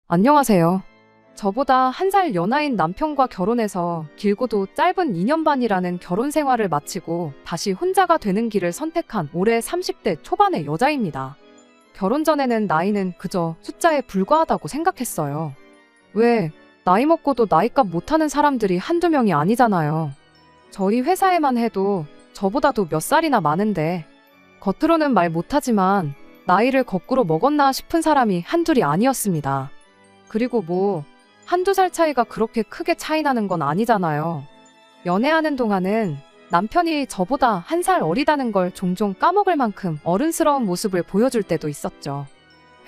안녕하세요. 저보다 한 살 연하인 남편과 결혼해서 길고도 짧은 2년 반이라는 결혼 생활을 마치고 다시 혼자가 되는 길을 선택한 올해 30대 초반의 여자입니다. 결혼 전에는 나이는 그저 숫자에 불과하다고 생각했어요. 왜, 나이 먹고도 나이값 못하는 사람들이 한두 명이 아니잖아요. 저희 회사에만 해도 저보다도 몇 살이나 많은데, 겉으로는 말 못하지만 나이를 거꾸로 먹었나 싶은 사람이 한둘이 아니었습니다. 그리고 한두 살 차이가 그렇게 크게 차이 나는 건 아니잖아요. 연애하는 동안은 남편이 저보다 한 살 어리다는 걸 종종 까먹을 만큼 어른스러운 모습을 보여줄 때도 있었죠.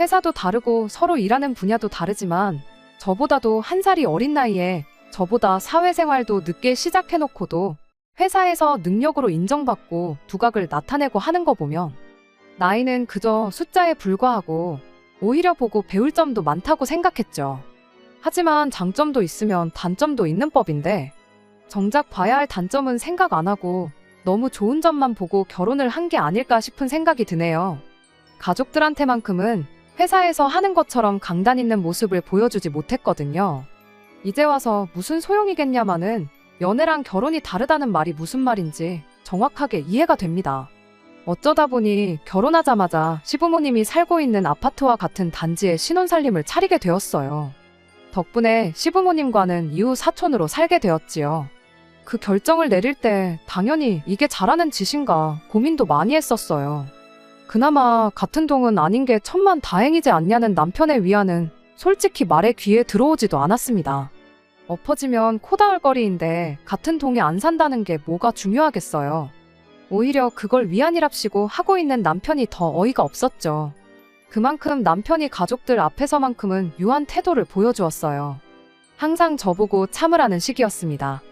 회사도 다르고 서로 일하는 분야도 다르지만 저보다도 한 살이 어린 나이에 저보다 사회생활도 늦게 시작해놓고도 회사에서 능력으로 인정받고 두각을 나타내고 하는 거 보면 나이는 그저 숫자에 불과하고 오히려 보고 배울 점도 많다고 생각했죠. 하지만 장점도 있으면 단점도 있는 법인데 정작 봐야 할 단점은 생각 안 하고 너무 좋은 점만 보고 결혼을 한 게 아닐까 싶은 생각이 드네요. 가족들한테만큼은 회사에서 하는 것처럼 강단 있는 모습을 보여주지 못했거든요. 이제 와서 무슨 소용이겠냐마는 연애랑 결혼이 다르다는 말이 무슨 말인지 정확하게 이해가 됩니다. 어쩌다 보니 결혼하자마자 시부모님이 살고 있는 아파트와 같은 단지에 신혼살림을 차리게 되었어요. 덕분에 시부모님과는 이후 사촌으로 살게 되었지요. 그 결정을 내릴 때 당연히 이게 잘하는 짓인가 고민도 많이 했었어요. 그나마 같은 동은 아닌 게 천만다행이지 않냐는 남편의 위안은 솔직히 말에 귀에 들어오지도 않았습니다. 엎어지면 코다울거리인데 같은 동에 안 산다는 게 뭐가 중요하겠어요. 오히려 그걸 위안이랍시고 하고 있는 남편이 더 어이가 없었죠. 그만큼 남편이 가족들 앞에서만큼은 유한 태도를 보여주었어요. 항상 저보고 참으라는 식이었습니다.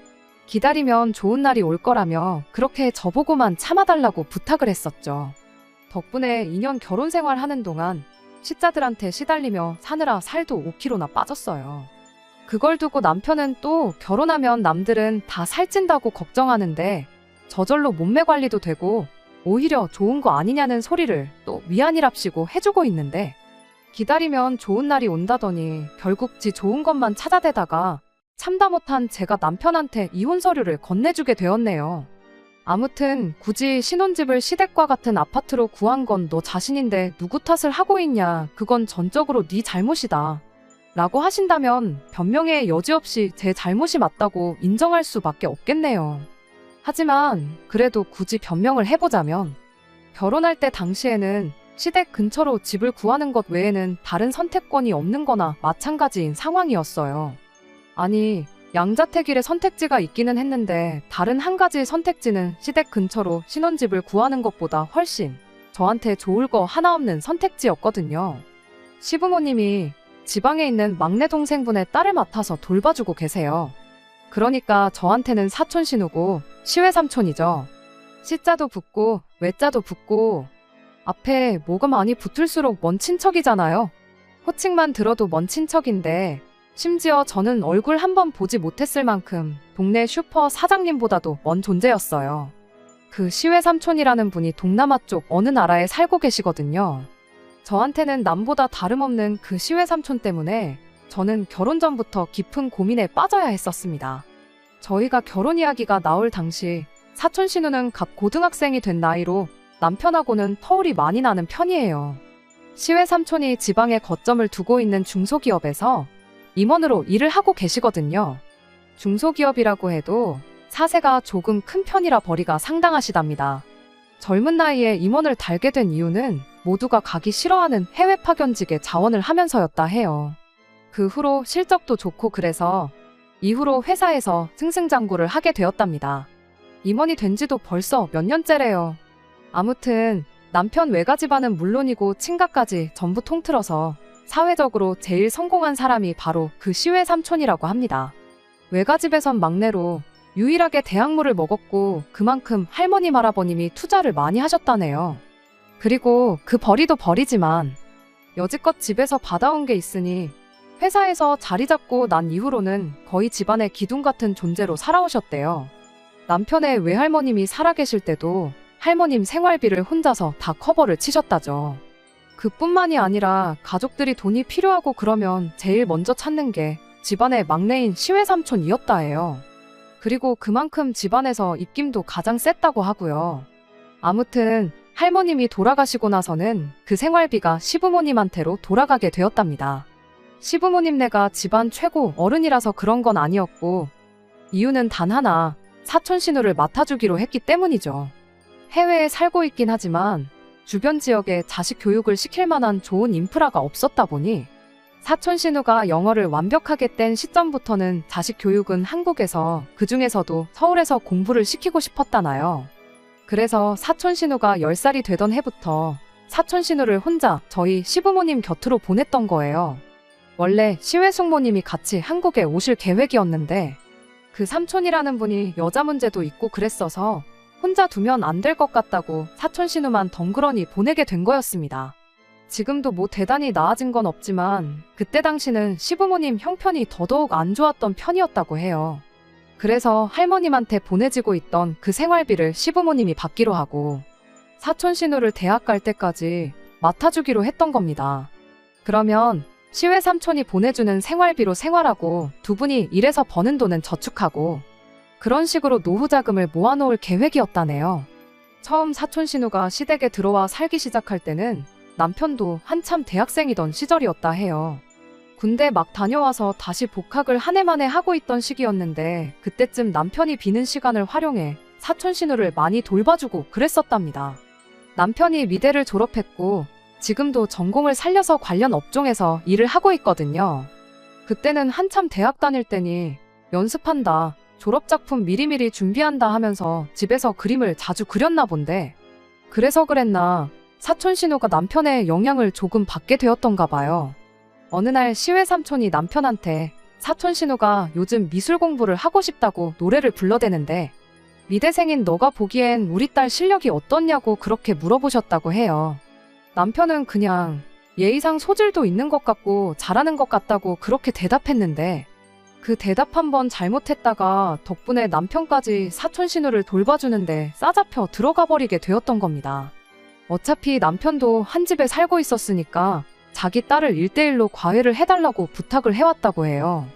기다리면 좋은 날이 올 거라며 그렇게 저보고만 참아달라고 부탁을 했었죠. 덕분에 2년 결혼 생활하는 동안 시자들한테 시달리며 사느라 살도 5kg나 빠졌어요. 그걸 두고 남편은 또 결혼하면 남들은 다 살찐다고 걱정하는데 저절로 몸매 관리도 되고 오히려 좋은 거 아니냐는 소리를 또 위안이랍시고 해주고 있는데 기다리면 좋은 날이 온다더니 결국 지 좋은 것만 찾아대다가 참다 못한 제가 남편한테 이혼 서류를 건네주게 되었네요. 아무튼 굳이 신혼집을 시댁과 같은 아파트로 구한 건 너 자신인데 누구 탓을 하고 있냐, 그건 전적으로 네 잘못이다 라고 하신다면 변명의 여지 없이 제 잘못이 맞다고 인정할 수밖에 없겠네요. 하지만 그래도 굳이 변명을 해보자면 결혼할 때 당시에는 시댁 근처로 집을 구하는 것 외에는 다른 선택권이 없는 거나 마찬가지인 상황이었어요. 아니, 양자택일의 선택지가 있기는 했는데 다른 한 가지 선택지는 시댁 근처로 신혼집을 구하는 것보다 훨씬 저한테 좋을 거 하나 없는 선택지였거든요. 시부모님이 지방에 있는 막내 동생분의 딸을 맡아서 돌봐주고 계세요. 그러니까 저한테는 사촌 신우고 시외삼촌이죠. 시자도 붙고 외자도 붙고 앞에 뭐가 많이 붙을수록 먼 친척이잖아요. 호칭만 들어도 먼 친척인데 심지어 저는 얼굴 한번 보지 못했을 만큼 동네 슈퍼 사장님보다도 먼 존재였어요. 그 시외삼촌이라는 분이 동남아 쪽 어느 나라에 살고 계시거든요. 저한테는 남보다 다름없는 그 시외삼촌 때문에 저는 결혼 전부터 깊은 고민에 빠져야 했었습니다. 저희가 결혼 이야기가 나올 당시 사촌 신우는 갓 고등학생이 된 나이로 남편하고는 터울이 많이 나는 편이에요. 시외삼촌이 지방에 거점을 두고 있는 중소기업에서 임원으로 일을 하고 계시거든요. 중소기업이라고 해도 사세가 조금 큰 편이라 벌이가 상당하시답니다. 젊은 나이에 임원을 달게 된 이유는 모두가 가기 싫어하는 해외 파견직에 자원을 하면서였다 해요. 그 후로 실적도 좋고 그래서 이후로 회사에서 승승장구를 하게 되었답니다. 임원이 된 지도 벌써 몇 년째래요. 아무튼 남편 외가 집안은 물론이고 친가까지 전부 통틀어서 사회적으로 제일 성공한 사람이 바로 그 시외 삼촌이라고 합니다. 외가 집에선 막내로 유일하게 대학물을 먹었고 그만큼 할머님 할아버님이 투자를 많이 하셨다네요. 그리고 그 벌이도 벌이지만 여지껏 집에서 받아온 게 있으니 회사에서 자리 잡고 난 이후로는 거의 집안의 기둥 같은 존재로 살아오셨대요. 남편의 외할머님이 살아계실 때도 할머님 생활비를 혼자서 다 커버를 치셨다죠. 그뿐만이 아니라 가족들이 돈이 필요하고 그러면 제일 먼저 찾는 게 집안의 막내인 시외삼촌이었다 해요. 그리고 그만큼 집안에서 입김도 가장 셌다고 하고요. 아무튼 할머님이 돌아가시고 나서는 그 생활비가 시부모님한테로 돌아가게 되었답니다. 시부모님네가 집안 최고 어른이라서 그런 건 아니었고 이유는 단 하나, 사촌 신우를 맡아주기로 했기 때문이죠. 해외에 살고 있긴 하지만 주변 지역에 자식 교육을 시킬 만한 좋은 인프라가 없었다 보니 사촌 신우가 영어를 완벽하게 뗀 시점부터는 자식 교육은 한국에서, 그 중에서도 서울에서 공부를 시키고 싶었다나요. 그래서 사촌 신우가 10살이 되던 해부터 사촌 신우를 혼자 저희 시부모님 곁으로 보냈던 거예요. 원래 시외숙모님이 같이 한국에 오실 계획이었는데 그 삼촌이라는 분이 여자 문제도 있고 그랬어서 혼자 두면 안 될 것 같다고 사촌 신우만 덩그러니 보내게 된 거였습니다. 지금도 뭐 대단히 나아진 건 없지만 그때 당시는 시부모님 형편이 더더욱 안 좋았던 편이었다고 해요. 그래서 할머님한테 보내지고 있던 그 생활비를 시부모님이 받기로 하고 사촌 신우를 대학 갈 때까지 맡아주기로 했던 겁니다. 그러면 시외 삼촌이 보내주는 생활비로 생활하고 두 분이 일해서 버는 돈은 저축하고 그런 식으로 노후 자금을 모아놓을 계획이었다네요. 처음 사촌 신우가 시댁에 들어와 살기 시작할 때는 남편도 한참 대학생이던 시절이었다 해요. 군대 막 다녀와서 다시 복학을 한 해 만에 하고 있던 시기였는데 그때쯤 남편이 비는 시간을 활용해 사촌 신우를 많이 돌봐주고 그랬었답니다. 남편이 미대를 졸업했고 지금도 전공을 살려서 관련 업종에서 일을 하고 있거든요. 그때는 한참 대학 다닐 때니 연습한다, 졸업작품 미리미리 준비한다 하면서 집에서 그림을 자주 그렸나 본데 그래서 그랬나 사촌 신우가 남편의 영향을 조금 받게 되었던가 봐요. 어느 날 시외 삼촌이 남편한테 사촌 신우가 요즘 미술 공부를 하고 싶다고 노래를 불러대는데 미대생인 너가 보기엔 우리 딸 실력이 어떻냐고 그렇게 물어보셨다고 해요. 남편은 그냥 예의상 소질도 있는 것 같고 잘하는 것 같다고 그렇게 대답했는데 그 대답 한번 잘못했다가 덕분에 남편까지 사촌 신우를 돌봐주는데 싸잡혀 들어가 버리게 되었던 겁니다. 어차피 남편도 한 집에 살고 있었으니까 자기 딸을 1대1로 과외를 해달라고 부탁을 해왔다고 해요.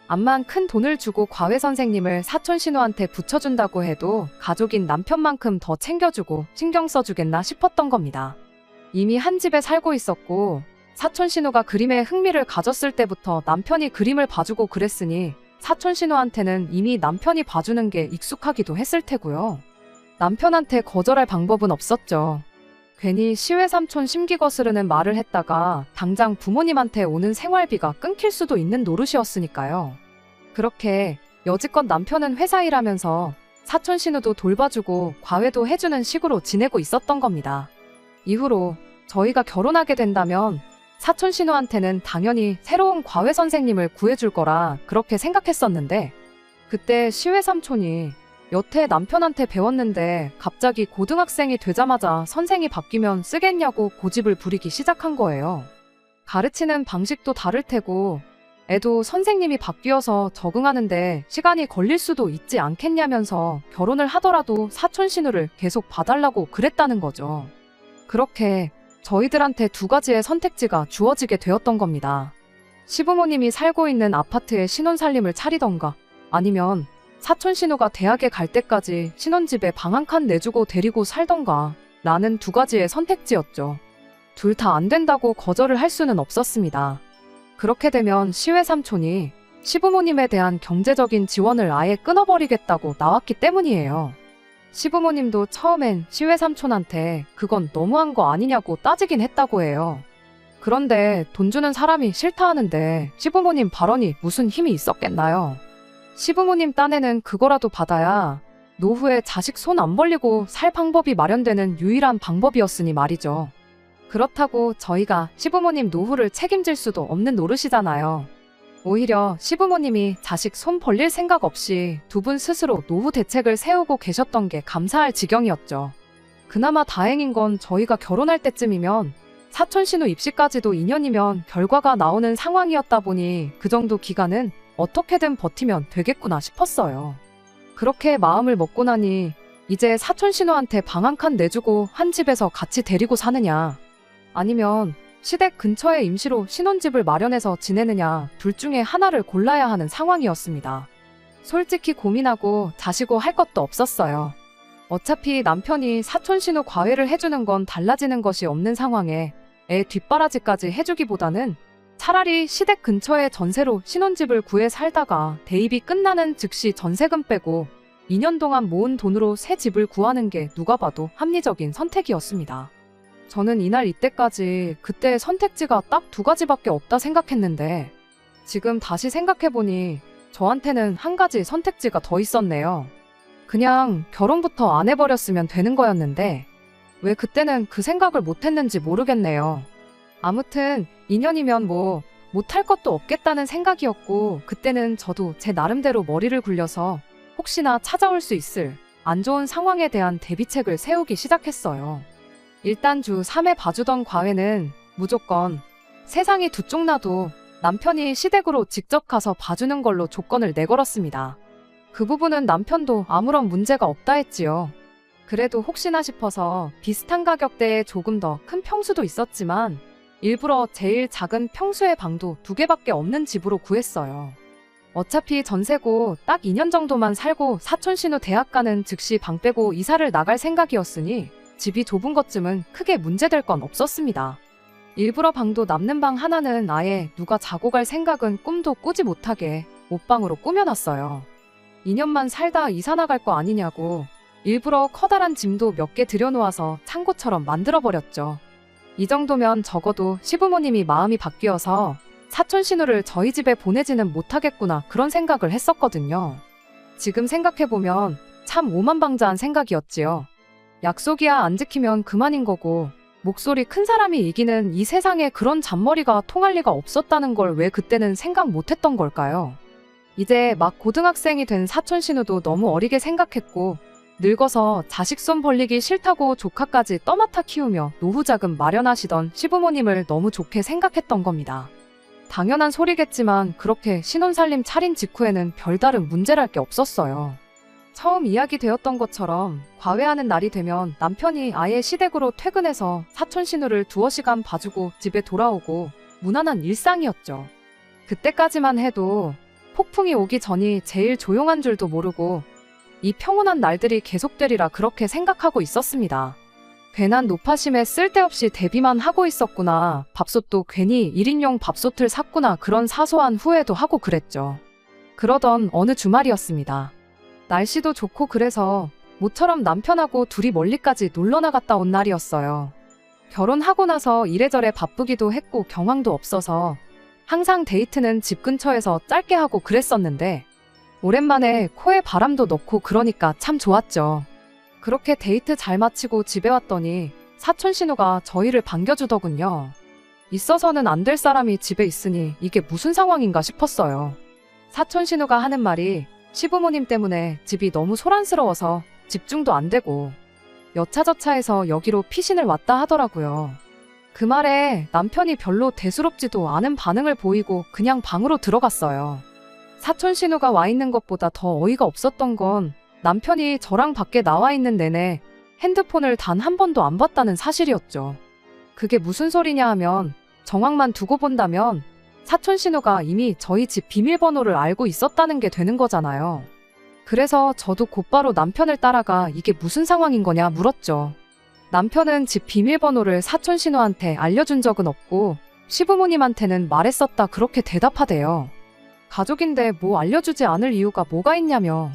암만 큰 돈을 주고 과외 선생님을 사촌 신우한테 붙여준다고 해도 가족인 남편만큼 더 챙겨주고 신경 써주겠나 싶었던 겁니다. 이미 한 집에 살고 있었고 사촌 신우가 그림에 흥미를 가졌을 때부터 남편이 그림을 봐주고 그랬으니 사촌 신우한테는 이미 남편이 봐주는 게 익숙하기도 했을 테고요. 남편한테 거절할 방법은 없었죠. 괜히 시외 삼촌 심기 거스르는 말을 했다가 당장 부모님한테 오는 생활비가 끊길 수도 있는 노릇이었으니까요. 그렇게 여지껏 남편은 회사 일하면서 사촌 신우도 돌봐주고 과외도 해주는 식으로 지내고 있었던 겁니다. 이후로 저희가 결혼하게 된다면 사촌 신우한테는 당연히 새로운 과외 선생님을 구해줄 거라 그렇게 생각했었는데 그때 시외 삼촌이 여태 남편한테 배웠는데 갑자기 고등학생이 되자마자 선생이 바뀌면 쓰겠냐고 고집을 부리기 시작한 거예요. 가르치는 방식도 다를 테고 애도 선생님이 바뀌어서 적응하는데 시간이 걸릴 수도 있지 않겠냐면서 결혼을 하더라도 사촌 신우를 계속 봐달라고 그랬다는 거죠. 그렇게 저희들한테 두 가지의 선택지가 주어지게 되었던 겁니다. 시부모님이 살고 있는 아파트에 신혼살림을 차리던가 아니면 사촌 신우가 대학에 갈 때까지 신혼집에 방 한 칸 내주고 데리고 살던가 라는 두 가지의 선택지였죠. 둘 다 안 된다고 거절을 할 수는 없었습니다. 그렇게 되면 시외 삼촌이 시부모님에 대한 경제적인 지원을 아예 끊어버리겠다고 나왔기 때문이에요. 시부모님도 처음엔 시외 삼촌한테 그건 너무한 거 아니냐고 따지긴 했다고 해요. 그런데 돈 주는 사람이 싫다 하는데 시부모님 발언이 무슨 힘이 있었겠나요? 시부모님 딴에는 그거라도 받아야 노후에 자식 손 안 벌리고 살 방법이 마련되는 유일한 방법이었으니 말이죠. 그렇다고 저희가 시부모님 노후를 책임질 수도 없는 노릇이잖아요. 오히려 시부모님이 자식 손 벌릴 생각 없이 두 분 스스로 노후 대책을 세우고 계셨던 게 감사할 지경이었죠. 그나마 다행인 건 저희가 결혼할 때쯤이면 사촌 신우 입시까지도 2년이면 결과가 나오는 상황이었다 보니 그 정도 기간은 어떻게든 버티면 되겠구나 싶었어요. 그렇게 마음을 먹고 나니 이제 사촌 신우한테 방 한 칸 내주고 한 집에서 같이 데리고 사느냐, 아니면 시댁 근처에 임시로 신혼집을 마련해서 지내느냐 둘 중에 하나를 골라야 하는 상황이었습니다. 솔직히 고민하고 자시고 할 것도 없었어요. 어차피 남편이 사촌 신우 과외를 해주는 건 달라지는 것이 없는 상황에 애 뒷바라지까지 해주기보다는 차라리 시댁 근처에 전세로 신혼집을 구해 살다가 대입이 끝나는 즉시 전세금 빼고 2년 동안 모은 돈으로 새 집을 구하는 게 누가 봐도 합리적인 선택이었습니다. 저는 이날 이때까지 그때의 선택지가 딱 두 가지밖에 없다 생각했는데 지금 다시 생각해보니 저한테는 한 가지 선택지가 더 있었네요. 그냥 결혼부터 안 해버렸으면 되는 거였는데 왜 그때는 그 생각을 못했는지 모르겠네요. 아무튼 2년이면 뭐 못할 것도 없겠다는 생각이었고 그때는 저도 제 나름대로 머리를 굴려서 혹시나 찾아올 수 있을 안 좋은 상황에 대한 대비책을 세우기 시작했어요. 일단 주 3회 봐주던 과외는 무조건 세상이 두 쪽 나도 남편이 시댁으로 직접 가서 봐주는 걸로 조건을 내걸었습니다. 그 부분은 남편도 아무런 문제가 없다 했지요. 그래도 혹시나 싶어서 비슷한 가격대에 조금 더 큰 평수도 있었지만 일부러 제일 작은 평수의 방도 2개밖에 없는 집으로 구했어요. 어차피 전세고 딱 2년 정도만 살고 사촌 신우 대학 가는 즉시 방 빼고 이사를 나갈 생각이었으니 집이 좁은 것쯤은 크게 문제될 건 없었습니다. 일부러 방도 남는 방 하나는 아예 누가 자고 갈 생각은 꿈도 꾸지 못하게 옷방으로 꾸며놨어요. 2년만 살다 이사 나갈 거 아니냐고 일부러 커다란 짐도 몇 개 들여놓아서 창고처럼 만들어버렸죠. 이 정도면 적어도 시부모님이 마음이 바뀌어서 사촌 신우를 저희 집에 보내지는 못하겠구나 그런 생각을 했었거든요. 지금 생각해보면 참 오만방자한 생각이었지요. 약속이야 안 지키면 그만인 거고 목소리 큰 사람이 이기는 이 세상에 그런 잔머리가 통할 리가 없었다는 걸 왜 그때는 생각 못했던 걸까요? 이제 막 고등학생이 된 사촌 신우도 너무 어리게 생각했고 늙어서 자식 손 벌리기 싫다고 조카까지 떠맡아 키우며 노후 자금 마련하시던 시부모님을 너무 좋게 생각했던 겁니다. 당연한 소리겠지만 그렇게 신혼살림 차린 직후에는 별다른 문제랄 게 없었어요. 처음 이야기되었던 것처럼 과외하는 날이 되면 남편이 아예 시댁으로 퇴근해서 사촌 신우를 두어 시간 봐주고 집에 돌아오고 무난한 일상이었죠. 그때까지만 해도 폭풍이 오기 전이 제일 조용한 줄도 모르고 이 평온한 날들이 계속되리라 그렇게 생각하고 있었습니다. 괜한 노파심에 쓸데없이 대비만 하고 있었구나. 밥솥도 괜히 1인용 밥솥을 샀구나. 그런 사소한 후회도 하고 그랬죠. 그러던 어느 주말이었습니다. 날씨도 좋고 그래서 모처럼 남편하고 둘이 멀리까지 놀러 나갔다 온 날이었어요. 결혼하고 나서 이래저래 바쁘기도 했고 경황도 없어서 항상 데이트는 집 근처에서 짧게 하고 그랬었는데 오랜만에 코에 바람도 넣고 그러니까 참 좋았죠. 그렇게 데이트 잘 마치고 집에 왔더니 사촌 신우가 저희를 반겨주더군요. 있어서는 안 될 사람이 집에 있으니 이게 무슨 상황인가 싶었어요. 사촌 신우가 하는 말이 시부모님 때문에 집이 너무 소란스러워서 집중도 안 되고 여차저차해서 여기로 피신을 왔다 하더라고요. 그 말에 남편이 별로 대수롭지도 않은 반응을 보이고 그냥 방으로 들어갔어요. 사촌 신우가 와 있는 것보다 더 어이가 없었던 건 남편이 저랑 밖에 나와 있는 내내 핸드폰을 단 한 번도 안 봤다는 사실이었죠. 그게 무슨 소리냐 하면 정황만 두고 본다면 사촌 신우가 이미 저희 집 비밀번호를 알고 있었다는 게 되는 거잖아요. 그래서 저도 곧바로 남편을 따라가 이게 무슨 상황인 거냐 물었죠. 남편은 집 비밀번호를 사촌 신우한테 알려준 적은 없고 시부모님한테는 말했었다 그렇게 대답하대요. 가족인데 뭐 알려주지 않을 이유가 뭐가 있냐며.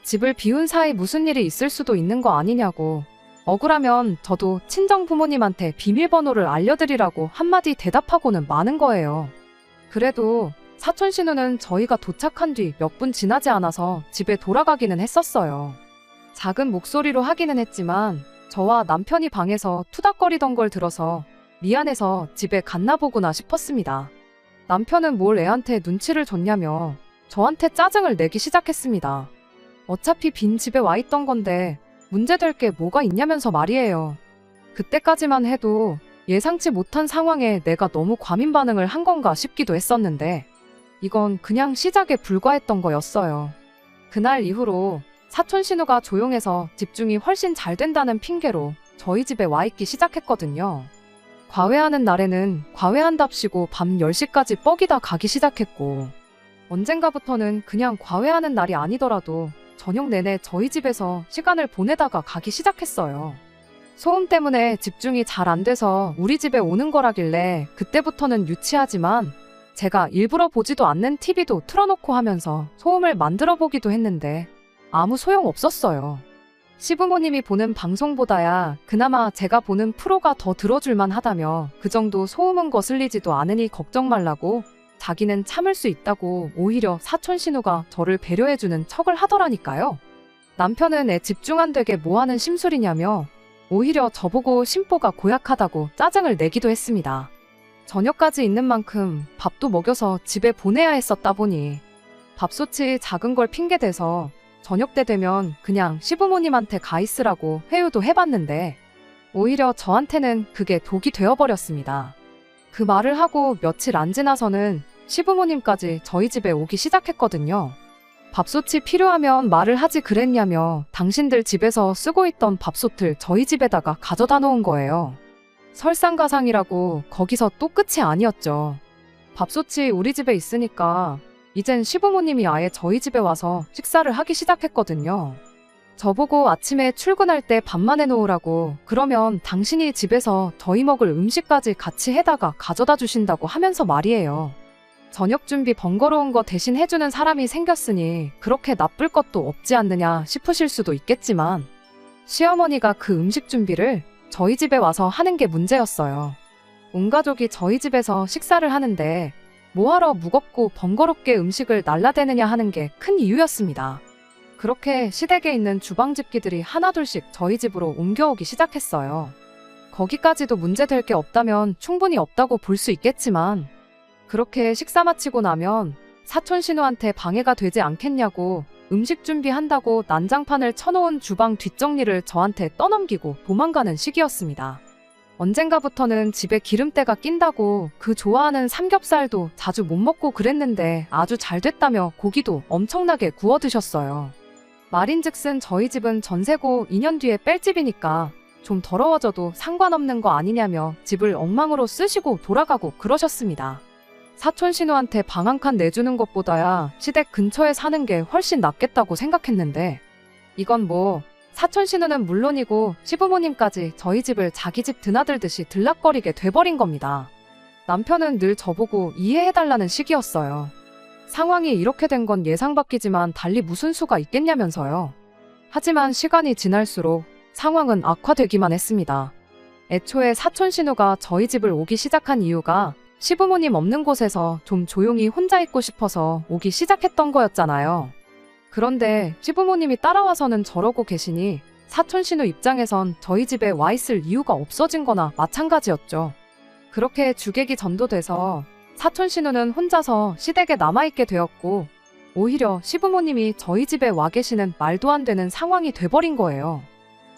집을 비운 사이 무슨 일이 있을 수도 있는 거 아니냐고. 억울하면 저도 친정 부모님한테 비밀번호를 알려드리라고 한마디 대답하고는 마는 거예요. 그래도 사촌 신우는 저희가 도착한 뒤 몇 분 지나지 않아서 집에 돌아가기는 했었어요. 작은 목소리로 하기는 했지만 저와 남편이 방에서 투닥거리던 걸 들어서 미안해서 집에 갔나 보구나 싶었습니다. 남편은 뭘 애한테 눈치를 줬냐며 저한테 짜증을 내기 시작했습니다. 어차피 빈 집에 와 있던 건데 문제될 게 뭐가 있냐면서 말이에요. 그때까지만 해도 예상치 못한 상황에 내가 너무 과민 반응을 한 건가 싶기도 했었는데 이건 그냥 시작에 불과했던 거였어요. 그날 이후로 사촌 신우가 조용해서 집중이 훨씬 잘 된다는 핑계로 저희 집에 와 있기 시작했거든요. 과외하는 날에는 과외한답시고 밤 10시까지 뻐기다 가기 시작했고, 언젠가부터는 그냥 과외하는 날이 아니더라도 저녁 내내 저희 집에서 시간을 보내다가 가기 시작했어요. 소음 때문에 집중이 잘 안 돼서 우리 집에 오는 거라길래 그때부터는 유치하지만 제가 일부러 보지도 않는 TV도 틀어놓고 하면서 소음을 만들어 보기도 했는데 아무 소용 없었어요. 시부모님이 보는 방송보다야 그나마 제가 보는 프로가 더 들어줄만 하다며 그 정도 소음은 거슬리지도 않으니 걱정 말라고 자기는 참을 수 있다고 오히려 사촌 신우가 저를 배려해주는 척을 하더라니까요. 남편은 애 집중 안 되게 뭐하는 심술이냐며 오히려 저보고 심보가 고약하다고 짜증을 내기도 했습니다. 저녁까지 있는 만큼 밥도 먹여서 집에 보내야 했었다 보니 밥솥이 작은 걸 핑계대서 저녁 때 되면 그냥 시부모님한테 가 있으라고 회유도 해봤는데 오히려 저한테는 그게 독이 되어버렸습니다. 그 말을 하고 며칠 안 지나서는 시부모님까지 저희 집에 오기 시작했거든요. 밥솥이 필요하면 말을 하지 그랬냐며 당신들 집에서 쓰고 있던 밥솥을 저희 집에다가 가져다 놓은 거예요. 설상가상이라고 거기서 또 끝이 아니었죠. 밥솥이 우리 집에 있으니까 이젠 시부모님이 아예 저희 집에 와서 식사를 하기 시작했거든요. 저보고 아침에 출근할 때 밥만 해놓으라고 그러면 당신이 집에서 저희 먹을 음식까지 같이 해다가 가져다 주신다고 하면서 말이에요. 저녁 준비 번거로운 거 대신 해주는 사람이 생겼으니 그렇게 나쁠 것도 없지 않느냐 싶으실 수도 있겠지만 시어머니가 그 음식 준비를 저희 집에 와서 하는 게 문제였어요. 온 가족이 저희 집에서 식사를 하는데 뭐하러 무겁고 번거롭게 음식을 날라대느냐 하는 게 큰 이유였습니다. 그렇게 시댁에 있는 주방집기들이 하나둘씩 저희 집으로 옮겨오기 시작했어요. 거기까지도 문제될 게 없다면 충분히 없다고 볼 수 있겠지만 그렇게 식사 마치고 나면 사촌 신우한테 방해가 되지 않겠냐고 음식 준비한다고 난장판을 쳐놓은 주방 뒷정리를 저한테 떠넘기고 도망가는 시기였습니다. 언젠가부터는 집에 기름때가 낀다고 그 좋아하는 삼겹살도 자주 못 먹고 그랬는데 아주 잘 됐다며 고기도 엄청나게 구워 드셨어요. 말인즉슨 저희 집은 전세고 2년 뒤에 뺄 집이니까 좀 더러워져도 상관없는 거 아니냐며 집을 엉망으로 쓰시고 돌아가고 그러셨습니다. 사촌 신우한테 방 한 칸 내주는 것보다야 시댁 근처에 사는 게 훨씬 낫겠다고 생각했는데 이건 뭐 사촌 신우는 물론이고 시부모님까지 저희 집을 자기 집 드나들듯이 들락거리게 돼버린 겁니다. 남편은 늘 저보고 이해해달라는 식이었어요. 상황이 이렇게 된 건 예상 밖이지만 달리 무슨 수가 있겠냐면서요. 하지만 시간이 지날수록 상황은 악화되기만 했습니다. 애초에 사촌 신우가 저희 집을 오기 시작한 이유가 시부모님 없는 곳에서 좀 조용히 혼자 있고 싶어서 오기 시작했던 거였잖아요. 그런데 시부모님이 따라와서는 저러고 계시니 사촌 신우 입장에선 저희 집에 와 있을 이유가 없어진 거나 마찬가지였죠. 그렇게 주객이 전도돼서 사촌 신우는 혼자서 시댁에 남아있게 되었고 오히려 시부모님이 저희 집에 와 계시는 말도 안 되는 상황이 돼버린 거예요.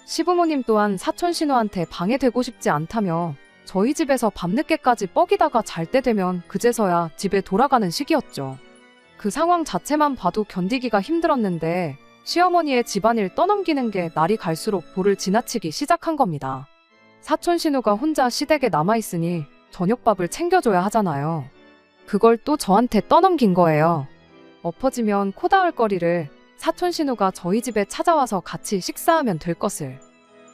시부모님 또한 사촌 신우한테 방해되고 싶지 않다며 저희 집에서 밤늦게까지 뻐기다가 잘 때 되면 그제서야 집에 돌아가는 시기였죠. 그 상황 자체만 봐도 견디기가 힘들었는데 시어머니의 집안일 떠넘기는 게 날이 갈수록 도를 지나치기 시작한 겁니다. 사촌 신우가 혼자 시댁에 남아있으니 저녁밥을 챙겨줘야 하잖아요. 그걸 또 저한테 떠넘긴 거예요. 엎어지면 코 닿을 거리를 사촌 신우가 저희 집에 찾아와서 같이 식사하면 될 것을.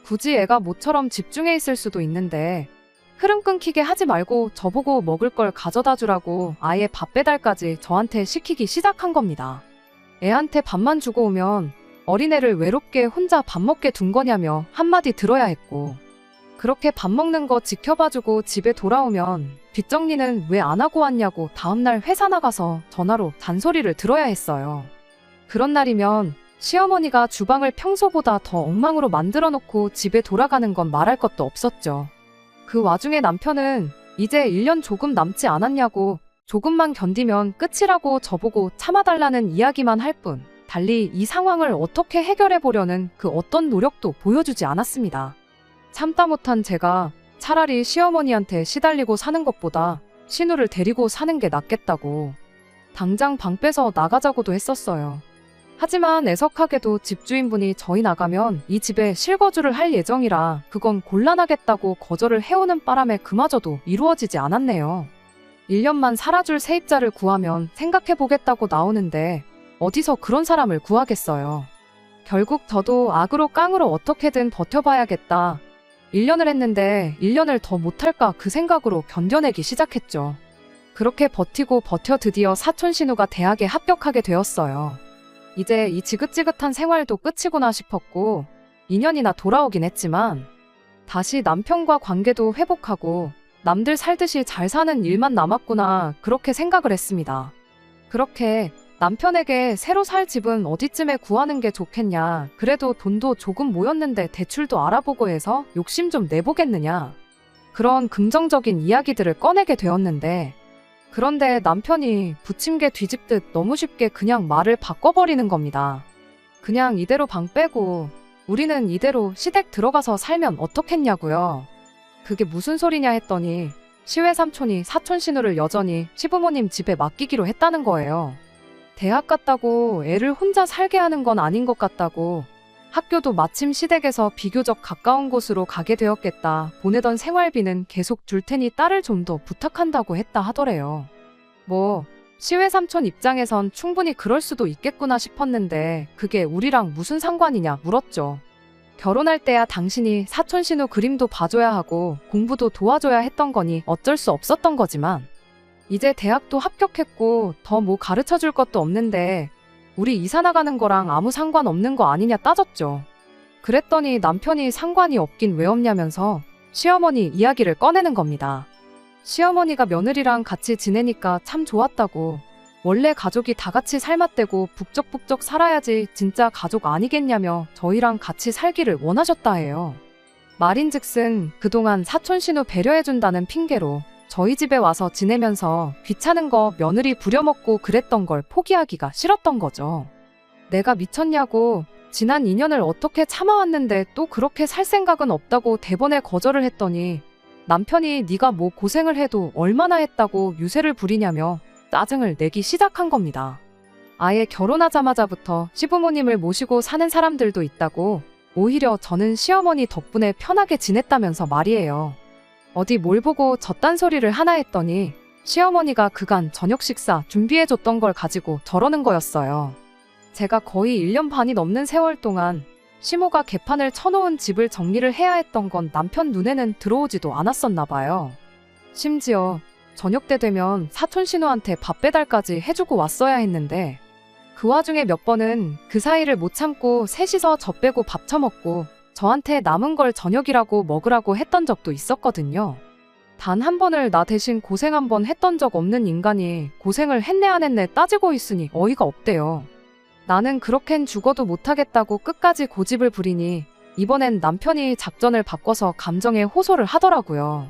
굳이 애가 모처럼 집중해 있을 수도 있는데 흐름 끊기게 하지 말고 저보고 먹을 걸 가져다 주라고 아예 밥 배달까지 저한테 시키기 시작한 겁니다. 애한테 밥만 주고 오면 어린애를 외롭게 혼자 밥 먹게 둔 거냐며 한마디 들어야 했고 그렇게 밥 먹는 거 지켜봐주고 집에 돌아오면 뒷정리는 왜 안 하고 왔냐고 다음날 회사 나가서 전화로 잔소리를 들어야 했어요. 그런 날이면 시어머니가 주방을 평소보다 더 엉망으로 만들어 놓고 집에 돌아가는 건 말할 것도 없었죠. 그 와중에 남편은 이제 1년 조금 남지 않았냐고 조금만 견디면 끝이라고 저보고 참아달라는 이야기만 할 뿐 달리 이 상황을 어떻게 해결해보려는 그 어떤 노력도 보여주지 않았습니다. 참다 못한 제가 차라리 시어머니한테 시달리고 사는 것보다 신우를 데리고 사는 게 낫겠다고 당장 방 빼서 나가자고도 했었어요. 하지만 애석하게도 집주인분이 저희 나가면 이 집에 실거주를 할 예정이라 그건 곤란하겠다고 거절을 해오는 바람에 그마저도 이루어지지 않았네요. 1년만 살아줄 세입자를 구하면 생각해보겠다고 나오는데 어디서 그런 사람을 구하겠어요. 결국 저도 악으로 깡으로 어떻게든 버텨봐야겠다. 1년을 했는데 1년을 더 못할까 그 생각으로 견뎌내기 시작했죠. 그렇게 버티고 버텨 드디어 사촌 신우가 대학에 합격하게 되었어요. 이제 이 지긋지긋한 생활도 끝이구나 싶었고 2년이나 돌아오긴 했지만 다시 남편과 관계도 회복하고 남들 살듯이 잘 사는 일만 남았구나 그렇게 생각을 했습니다. 그렇게 남편에게 새로 살 집은 어디쯤에 구하는 게 좋겠냐, 그래도 돈도 조금 모였는데 대출도 알아보고 해서 욕심 좀 내보겠느냐, 그런 긍정적인 이야기들을 꺼내게 되었는데 그런데 남편이 부침개 뒤집듯 너무 쉽게 그냥 말을 바꿔버리는 겁니다. 그냥 이대로 방 빼고 우리는 이대로 시댁 들어가서 살면 어떻겠냐고요. 그게 무슨 소리냐 했더니 시외 삼촌이 사촌 신우를 여전히 시부모님 집에 맡기기로 했다는 거예요. 대학 갔다고 애를 혼자 살게 하는 건 아닌 것 같다고, 학교도 마침 시댁에서 비교적 가까운 곳으로 가게 되었겠다. 보내던 생활비는 계속 줄 테니 딸을 좀 더 부탁한다고 했다 하더래요. 뭐 시외 삼촌 입장에선 충분히 그럴 수도 있겠구나 싶었는데 그게 우리랑 무슨 상관이냐 물었죠. 결혼할 때야 당신이 사촌 신우 그림도 봐줘야 하고 공부도 도와줘야 했던 거니 어쩔 수 없었던 거지만 이제 대학도 합격했고 더 뭐 가르쳐줄 것도 없는데 우리 이사 나가는 거랑 아무 상관없는 거 아니냐 따졌죠. 그랬더니 남편이 상관이 없긴 왜 없냐면서 시어머니 이야기를 꺼내는 겁니다. 시어머니가 며느리랑 같이 지내니까 참 좋았다고, 원래 가족이 다 같이 살맛대고 북적북적 살아야지 진짜 가족 아니겠냐며 저희랑 같이 살기를 원하셨다 해요. 말인즉슨 그동안 사촌 신우 배려해준다는 핑계로 저희 집에 와서 지내면서 귀찮은 거 며느리 부려먹고 그랬던 걸 포기하기가 싫었던 거죠. 내가 미쳤냐고, 지난 2년을 어떻게 참아왔는데 또 그렇게 살 생각은 없다고 대번에 거절을 했더니 남편이 네가 뭐 고생을 해도 얼마나 했다고 유세를 부리냐며 짜증을 내기 시작한 겁니다. 아예 결혼하자마자부터 시부모님을 모시고 사는 사람들도 있다고, 오히려 저는 시어머니 덕분에 편하게 지냈다면서 말이에요. 어디 뭘 보고 저딴 소리를 하나 했더니 시어머니가 그간 저녁 식사 준비해줬던 걸 가지고 저러는 거였어요. 제가 거의 1년 반이 넘는 세월 동안 시모가 개판을 쳐놓은 집을 정리를 해야 했던 건 남편 눈에는 들어오지도 않았었나 봐요. 심지어 저녁 때 되면 사촌 신우한테 밥 배달까지 해주고 왔어야 했는데 그 와중에 몇 번은 그 사이를 못 참고 셋이서 저 빼고 밥 처먹고 저한테 남은 걸 저녁이라고 먹으라고 했던 적도 있었거든요. 단 한 번을 나 대신 고생 한 번 했던 적 없는 인간이 고생을 했네 안 했네 따지고 있으니 어이가 없대요. 나는 그렇겐 죽어도 못하겠다고 끝까지 고집을 부리니 이번엔 남편이 작전을 바꿔서 감정에 호소를 하더라고요.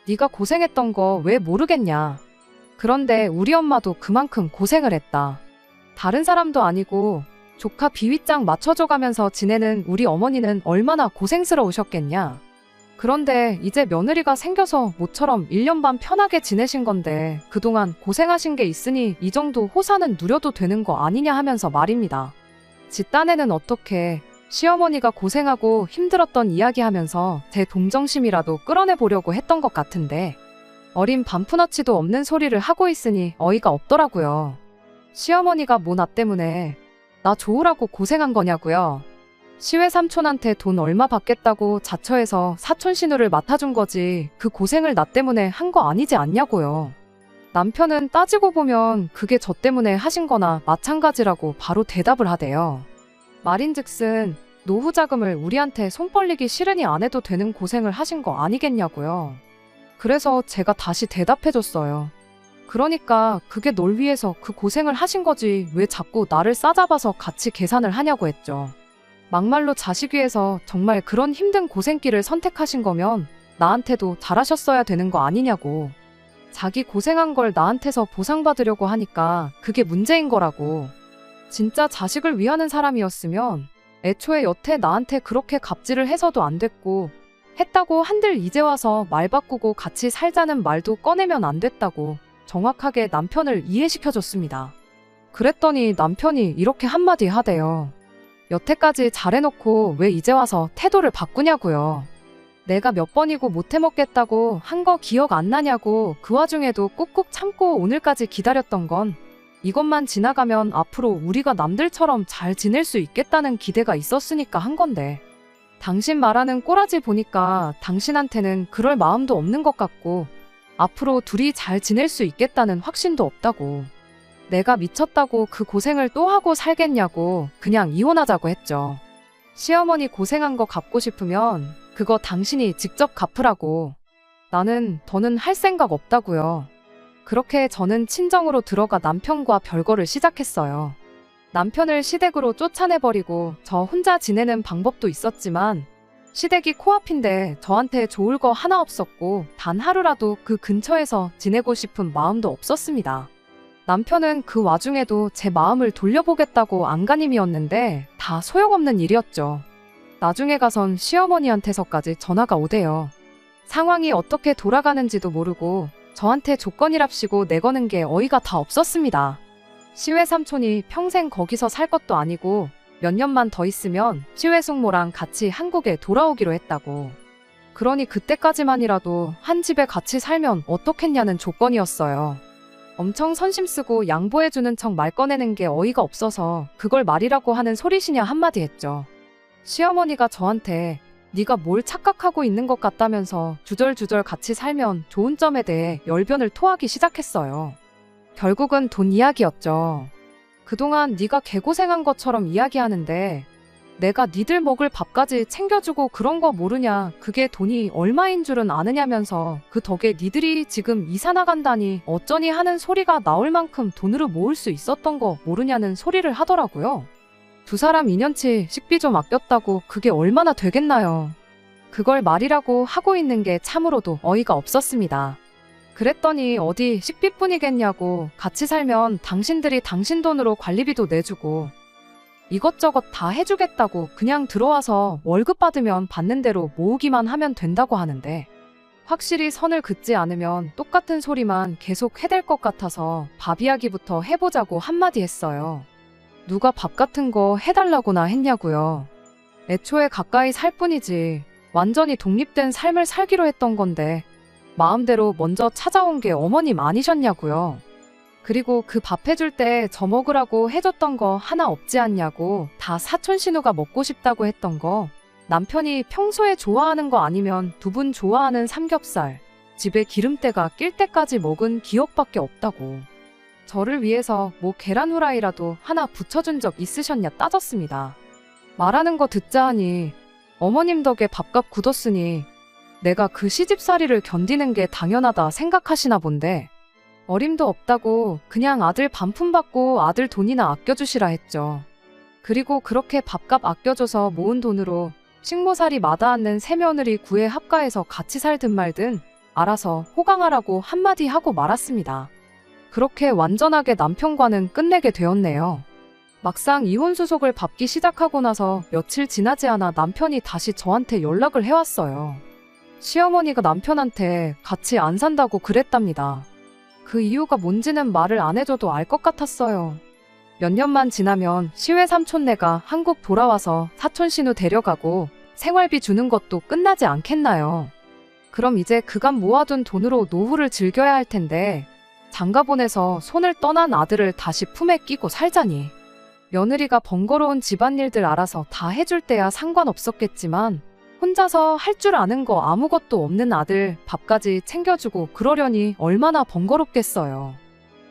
네가 고생했던 거 왜 모르겠냐. 그런데 우리 엄마도 그만큼 고생을 했다. 다른 사람도 아니고 조카 비위장 맞춰줘가면서 지내는 우리 어머니는 얼마나 고생스러우셨겠냐. 그런데 이제 며느리가 생겨서 모처럼 1년 반 편하게 지내신 건데 그동안 고생하신 게 있으니 이 정도 호사는 누려도 되는 거 아니냐 하면서 말입니다. 지 딴에는 어떻게 시어머니가 고생하고 힘들었던 이야기하면서 제 동정심이라도 끌어내보려고 했던 것 같은데 어린 반푼어치도 없는 소리를 하고 있으니 어이가 없더라고요. 시어머니가 뭐 나 때문에 나 좋으라고 고생한 거냐고요. 시외 삼촌한테 돈 얼마 받겠다고 자처해서 사촌 신우를 맡아준 거지 그 고생을 나 때문에 한 거 아니지 않냐고요. 남편은 따지고 보면 그게 저 때문에 하신 거나 마찬가지라고 바로 대답을 하대요. 말인즉슨 노후 자금을 우리한테 손 벌리기 싫으니 안 해도 되는 고생을 하신 거 아니겠냐고요. 그래서 제가 다시 대답해줬어요. 그러니까 그게 널 위해서 그 고생을 하신 거지 왜 자꾸 나를 싸잡아서 같이 계산을 하냐고 했죠. 막말로 자식 위해서 정말 그런 힘든 고생길을 선택하신 거면 나한테도 잘하셨어야 되는 거 아니냐고. 자기 고생한 걸 나한테서 보상받으려고 하니까 그게 문제인 거라고. 진짜 자식을 위하는 사람이었으면 애초에 여태 나한테 그렇게 갑질을 해서도 안 됐고 했다고 한들 이제 와서 말 바꾸고 같이 살자는 말도 꺼내면 안 됐다고 정확하게 남편을 이해시켜줬습니다. 그랬더니 남편이 이렇게 한마디 하대요. 여태까지 잘해놓고 왜 이제 와서 태도를 바꾸냐고요. 내가 몇 번이고 못해먹겠다고 한 거 기억 안 나냐고. 그 와중에도 꾹꾹 참고 오늘까지 기다렸던 건 이것만 지나가면 앞으로 우리가 남들처럼 잘 지낼 수 있겠다는 기대가 있었으니까 한 건데, 당신 말하는 꼬라지 보니까 당신한테는 그럴 마음도 없는 것 같고 앞으로 둘이 잘 지낼 수 있겠다는 확신도 없다고. 내가 미쳤다고 그 고생을 또 하고 살겠냐고 그냥 이혼하자고 했죠. 시어머니 고생한 거 갚고 싶으면 그거 당신이 직접 갚으라고. 나는 더는 할 생각 없다고요. 그렇게 저는 친정으로 들어가 남편과 별거를 시작했어요. 남편을 시댁으로 쫓아내버리고 저 혼자 지내는 방법도 있었지만 시댁이 코앞인데 저한테 좋을 거 하나 없었고 단 하루라도 그 근처에서 지내고 싶은 마음도 없었습니다. 남편은 그 와중에도 제 마음을 돌려보겠다고 안간힘이었는데 다 소용없는 일이었죠. 나중에 가선 시어머니한테서까지 전화가 오대요. 상황이 어떻게 돌아가는지도 모르고 저한테 조건이랍시고 내거는 게 어이가 다 없었습니다. 시외 삼촌이 평생 거기서 살 것도 아니고 몇 년만 더 있으면 시외 숙모랑 같이 한국에 돌아오기로 했다고. 그러니 그때까지만이라도 한 집에 같이 살면 어떻겠냐는 조건이었어요. 엄청 선심 쓰고 양보해주는 척 말 꺼내는 게 어이가 없어서 그걸 말이라고 하는 소리시냐 한마디 했죠. 시어머니가 저한테 네가 뭘 착각하고 있는 것 같다면서 주절주절 같이 살면 좋은 점에 대해 열변을 토하기 시작했어요. 결국은 돈 이야기였죠. 그동안 네가 개고생한 것처럼 이야기하는데 내가 니들 먹을 밥까지 챙겨주고 그런 거 모르냐. 그게 돈이 얼마인 줄은 아느냐면서 그 덕에 니들이 지금 이사 나간다니 어쩌니 하는 소리가 나올 만큼 돈으로 모을 수 있었던 거 모르냐는 소리를 하더라고요. 두 사람 2년치 식비 좀 아꼈다고 그게 얼마나 되겠나요. 그걸 말이라고 하고 있는 게 참으로도 어이가 없었습니다. 그랬더니 어디 식비뿐이겠냐고. 같이 살면 당신들이 당신 돈으로 관리비도 내주고 이것저것 다 해주겠다고 그냥 들어와서 월급 받으면 받는 대로 모으기만 하면 된다고 하는데 확실히 선을 긋지 않으면 똑같은 소리만 계속 해댈 것 같아서 밥 이야기부터 해보자고 한마디 했어요. 누가 밥 같은 거 해달라고나 했냐고요. 애초에 가까이 살 뿐이지 완전히 독립된 삶을 살기로 했던 건데 마음대로 먼저 찾아온 게 어머님 아니셨냐고요. 그리고 그 밥 해줄 때 저 먹으라고 해줬던 거 하나 없지 않냐고. 다 사촌 신우가 먹고 싶다고 했던 거, 남편이 평소에 좋아하는 거 아니면 두 분 좋아하는 삼겹살, 집에 기름때가 낄 때까지 먹은 기억밖에 없다고. 저를 위해서 뭐 계란 후라이라도 하나 붙여준 적 있으셨냐 따졌습니다. 말하는 거 듣자 하니 어머님 덕에 밥값 굳었으니 내가 그 시집살이를 견디는 게 당연하다 생각하시나 본데 어림도 없다고 그냥 아들 반품 받고 아들 돈이나 아껴주시라 했죠. 그리고 그렇게 밥값 아껴줘서 모은 돈으로 식모살이 마다않는 새며느리 구애 합가해서 같이 살든 말든 알아서 호강하라고 한마디 하고 말았습니다. 그렇게 완전하게 남편과는 끝내게 되었네요. 막상 이혼 수속을 받기 시작하고 나서 며칠 지나지 않아 남편이 다시 저한테 연락을 해왔어요. 시어머니가 남편한테 같이 안 산다고 그랬답니다. 그 이유가 뭔지는 말을 안 해줘도 알 것 같았어요. 몇 년만 지나면 시외 삼촌네가 한국 돌아와서 사촌 신우 데려가고 생활비 주는 것도 끝나지 않겠나요? 그럼 이제 그간 모아둔 돈으로 노후를 즐겨야 할 텐데 장가 보내서 손을 떠난 아들을 다시 품에 끼고 살자니. 며느리가 번거로운 집안일들 알아서 다 해줄 때야 상관없었겠지만 혼자서 할 줄 아는 거 아무것도 없는 아들 밥까지 챙겨주고 그러려니 얼마나 번거롭겠어요.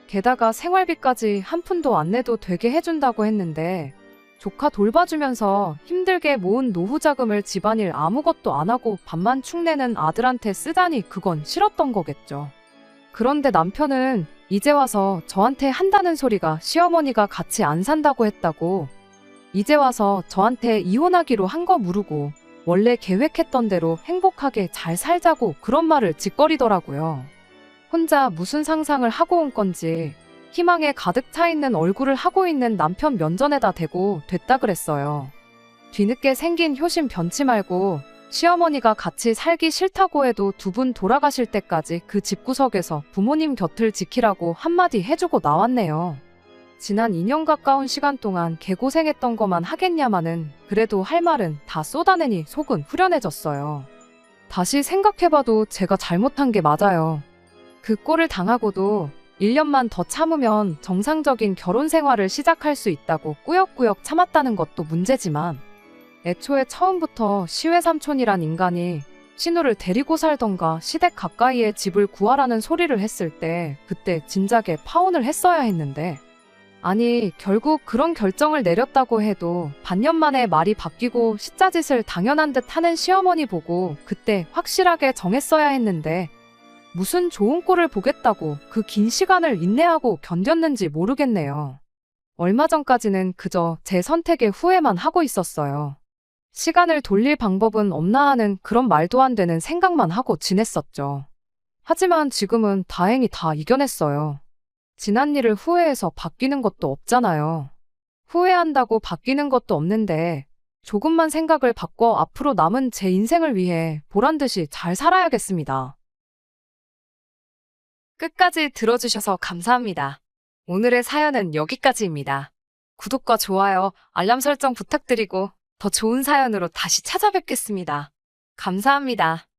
게다가 생활비까지 한 푼도 안 내도 되게 해준다고 했는데 조카 돌봐주면서 힘들게 모은 노후 자금을 집안일 아무것도 안 하고 밥만 축내는 아들한테 쓰다니 그건 싫었던 거겠죠. 그런데 남편은 이제 와서 저한테 한다는 소리가 시어머니가 같이 안 산다고 했다고, 이제 와서 저한테 이혼하기로 한 거 모르고 원래 계획했던 대로 행복하게 잘 살자고 그런 말을 짓거리더라고요. 혼자 무슨 상상을 하고 온 건지 희망에 가득 차 있는 얼굴을 하고 있는 남편 면전에다 대고 됐다 그랬어요. 뒤늦게 생긴 효심 변치 말고 시어머니가 같이 살기 싫다고 해도 두 분 돌아가실 때까지 그 집구석에서 부모님 곁을 지키라고 한마디 해주고 나왔네요. 지난 2년 가까운 시간 동안 개고생했던 거만 하겠냐마는 그래도 할 말은 다 쏟아내니 속은 후련해졌어요. 다시 생각해봐도 제가 잘못한 게 맞아요. 그 꼴을 당하고도 1년만 더 참으면 정상적인 결혼 생활을 시작할 수 있다고 꾸역꾸역 참았다는 것도 문제지만 애초에 처음부터 시외삼촌이란 인간이 신우를 데리고 살던가 시댁 가까이에 집을 구하라는 소리를 했을 때 그때 진작에 파혼을 했어야 했는데 아니 결국 그런 결정을 내렸다고 해도 반년 만에 말이 바뀌고 시짜짓을 당연한 듯 하는 시어머니 보고 그때 확실하게 정했어야 했는데 무슨 좋은 꼴을 보겠다고 그 긴 시간을 인내하고 견뎠는지 모르겠네요. 얼마 전까지는 그저 제 선택에 후회만 하고 있었어요. 시간을 돌릴 방법은 없나 하는 그런 말도 안 되는 생각만 하고 지냈었죠. 하지만 지금은 다행히 다 이겨냈어요. 지난 일을 후회해서 바뀌는 것도 없잖아요. 후회한다고 바뀌는 것도 없는데 조금만 생각을 바꿔 앞으로 남은 제 인생을 위해 보란듯이 잘 살아야겠습니다. 끝까지 들어주셔서 감사합니다. 오늘의 사연은 여기까지입니다. 구독과 좋아요, 알람 설정 부탁드리고 더 좋은 사연으로 다시 찾아뵙겠습니다. 감사합니다.